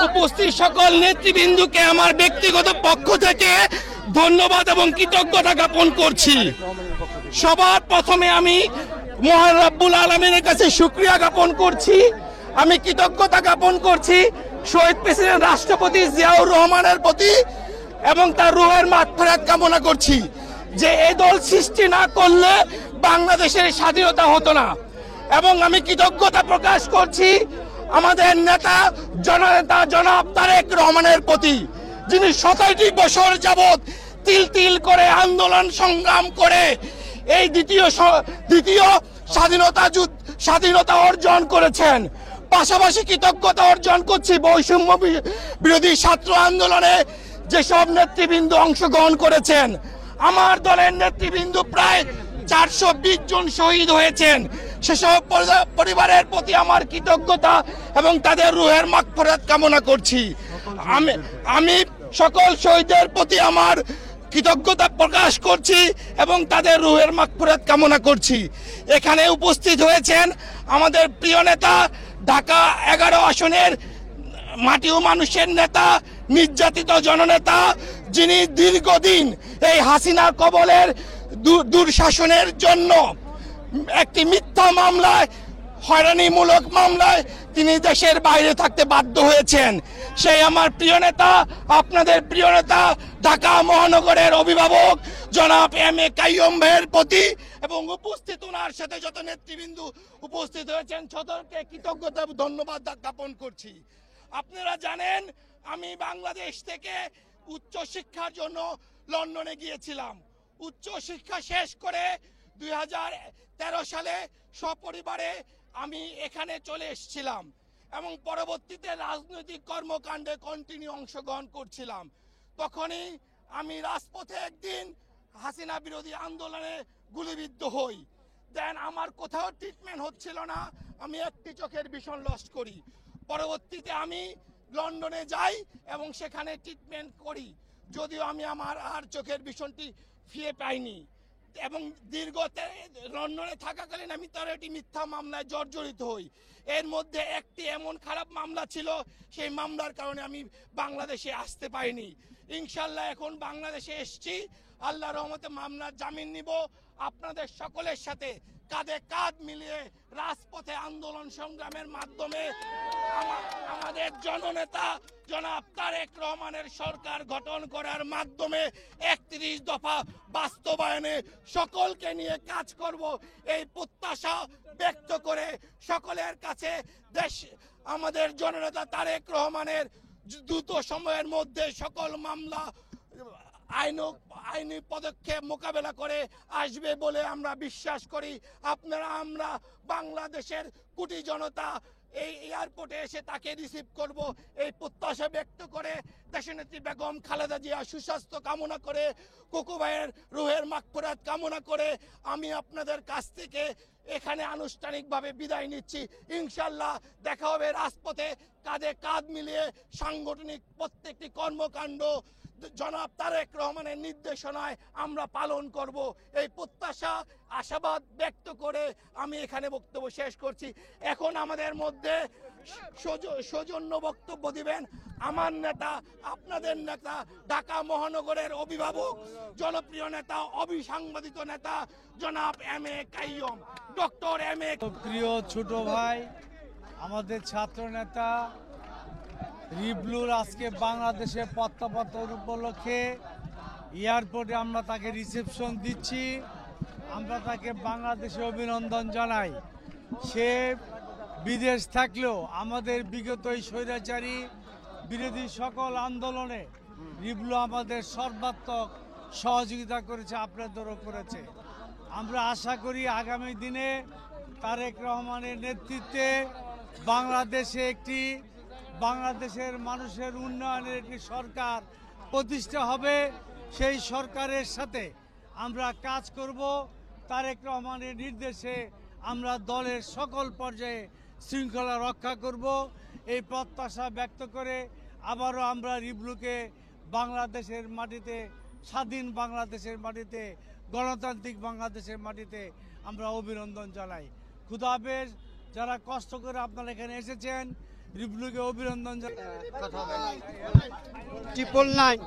উপস্থিত সকল নেতৃবৃন্দকে আমার ব্যক্তিগত পক্ষ থেকে ধন্যবাদ এবং কৃতজ্ঞতা জ্ঞাপন করছি। সবার প্রথমে আমি মহান রব্বুল আলামিনের কাছে শুকরিয়া জ্ঞাপন করছি, আমি কৃতজ্ঞতা জ্ঞাপন করছি শহীদ প্রেসিডেন্ট রাষ্ট্রপতি জিয়াউর রহমানের প্রতি এবং তার রুহের মাগফিরাত কামনা করছি যে এই দল সৃষ্টি না করলে বাংলাদেশের স্বাধীনতা হতো না। এবং আমি কৃতজ্ঞতা প্রকাশ করছি আমাদের নেতা জননেতা জনাব তারেক রহমানের প্রতি, যিনি 27টি বছর যাবৎ তিল তিল করে আন্দোলন সংগ্রাম করে এই দ্বিতীয় স্বাধীনতা অর্জন করেছেন। পাশাপাশি কৃতজ্ঞতা অর্জন করছি বৈষম্য বিরোধী ছাত্র আন্দোলনে যেসব নেতৃবৃন্দ অংশগ্রহণ করেছেন। আমার দলের নেতৃবৃন্দ প্রায় 420 জন শহীদ হয়েছেন, সেসব পরিবারের প্রতি আমার কৃতজ্ঞতা এবং তাদের রুহের মাগফিরাত কামনা করছি। আমি সকল শহীদদের প্রতি আমার কৃতজ্ঞতা প্রকাশ করছি এবং তাদের রুহের মাগফিরাত কামনা করছি। এখানে উপস্থিত হয়েছেন আমাদের প্রিয় নেতা, ঢাকা 11 আসনের মাটি ও মানুষের নেতা, নির্যাতিত জননেতা, যিনি দীর্ঘদিন এই হাসিনার কবলের দুঃশাসনের জন্য একটি মিথ্যা মামলায়, হয়রানিমূলক মামলায় তিনি দেশের বাইরে থাকতে বাধ্য হয়েছেন। সেই আমার প্রিয় নেতা, আপনাদের প্রিয় নেতা, ঢাকা মহানগরের অভিভাবক জনাব এম.এ. কাইয়ুম ভাইয়ের প্রতি এবং উপস্থিত ওনার সাথে যত নেতৃবৃন্দ উপস্থিত হয়েছেন সকলকে কৃতজ্ঞতা ধন্যবাদ জ্ঞাপন করছি। আপনারা জানেন আমি বাংলাদেশ থেকে উচ্চ শিক্ষার জন্য লন্ডনে গিয়েছিলাম। উচ্চ শিক্ষা শেষ করে 2013 সালে সপরিবারে আমি এখানে চলে এসেছিলাম এবং পরবর্তীতে রাজনৈতিক কর্মকাণ্ডে কন্টিনিউ অংশগ্রহণ করছিলাম। তখনই আমি রাজপথে একদিন হাসিনা বিরোধী আন্দোলনে গুলিবিদ্ধ হই। দেন আমার কোথাও ট্রিটমেন্ট হচ্ছিল না, আমি একটি চোখের ভিশন লস করি। পরবর্তীতে আমি লন্ডনে যাই এবং সেখানে ট্রিটমেন্ট করি, যদিও আমি আমার আর চোখের ভিশনটি ফিরে পাইনি। এবং দীর্ঘ লন্ডনে থাকাকালীন আমি তার একটি মিথ্যা মামলায় জর্জরিত হই। এর মধ্যে একটি এমন খারাপ মামলা ছিল, সেই মামলার কারণে আমি বাংলাদেশে আসতে পারিনি। ইনশাল্লাহ এখন বাংলাদেশে এসেছি, আল্লাহর রহমতে মামলার জামিন নিব। আপনাদের সকলের সাথে কাঁধে কাঁধ মিলিয়ে রাজপথে আন্দোলন সংগ্রামের মাধ্যমে আমাদের জননেতা জনাব তারেক রহমানের সরকার গঠন করার মাধ্যমে 31 দফা বাস্তবায়নে সকলকে নিয়ে কাজ করব, এই প্রত্যাশা ব্যক্ত করে সকলের কাছে আমাদের জননেতা তারেক রহমানের দ্রুত সময়ের মধ্যে সকল মামলা আইনি পদক্ষেপ মোকাবেলা করে আসবে বলে আমরা বিশ্বাস করি। আমরা বাংলাদেশের কোটি জনতা এই এয়ারপোর্টে এসে তাকে রিসিভ করব, এই প্রত্যাশা ব্যক্ত করে দেশনেত্রী বেগম খালেদা জিয়া সুস্বাস্থ্য কামনা করে, কোকো ভাইয়ের রুহের মাগফিরাত কামনা করে আমি আপনাদের কাছ থেকে এখানে আনুষ্ঠানিকভাবে বিদায় নিচ্ছি। ইনশাল্লাহ দেখা হবে রাজপথে, কাঁধে কাঁধ মিলিয়ে সাংগঠনিক প্রত্যেকটি কর্মকাণ্ড জনাব তারেক রহমানের নির্দেশনায় আমরা পালন করব, এই প্রত্যাশা আশাবাদ ব্যক্ত করে আমি এখানে বক্তব্য শেষ করছি। এখন আমাদের মধ্যে সৌজন্য বক্তব্য দিবেন আমার নেতা, আপনাদের নেতা, ঢাকা মহানগরের অভিভাবক, জনপ্রিয় নেতা, অবিসাংবাদিত নেতা জনাব এম.এ. Qayyum, doctor M A. প্রিয় ছোট ভাই, আমাদের ছাত্র নেতা রিবলুর আজকে বাংলাদেশে প্রত্যাবর্তন উপলক্ষে এয়ারপোর্টে আমরা তাকে রিসেপশন দিচ্ছি। আমরা তাকে বাংলাদেশে অভিনন্দন জানাই। সে বিদেশ থাকলেও আমাদের বিগত এই স্বৈরাচারী বিরোধী সকল আন্দোলনে রিবলু আমাদের সর্বাত্মক সহযোগিতা করেছে, আপনাদেরও করেছে। আমরা আশা করি আগামী দিনে তারেক রহমানের নেতৃত্বে বাংলাদেশের মানুষের উন্নয়নের একটি সরকার প্রতিষ্ঠা হবে। সেই সরকারের সাথে আমরা কাজ করব। তারেক রহমানের নির্দেশে আমরা দলের সকল পর্যায়ে শৃঙ্খলা রক্ষা করব, এই প্রত্যাশা ব্যক্ত করে আবারও আমরা রিবলুকে বাংলাদেশের মাটিতে, স্বাধীন বাংলাদেশের মাটিতে, গণতান্ত্রিক বাংলাদেশের মাটিতে আমরা অভিনন্দন জানাই। খুদা হাফেজ। যারা কষ্ট করে আপনারা এখানে এসেছেন, রিপনুকে অভিনন্দন জানাই। কথা হবে 999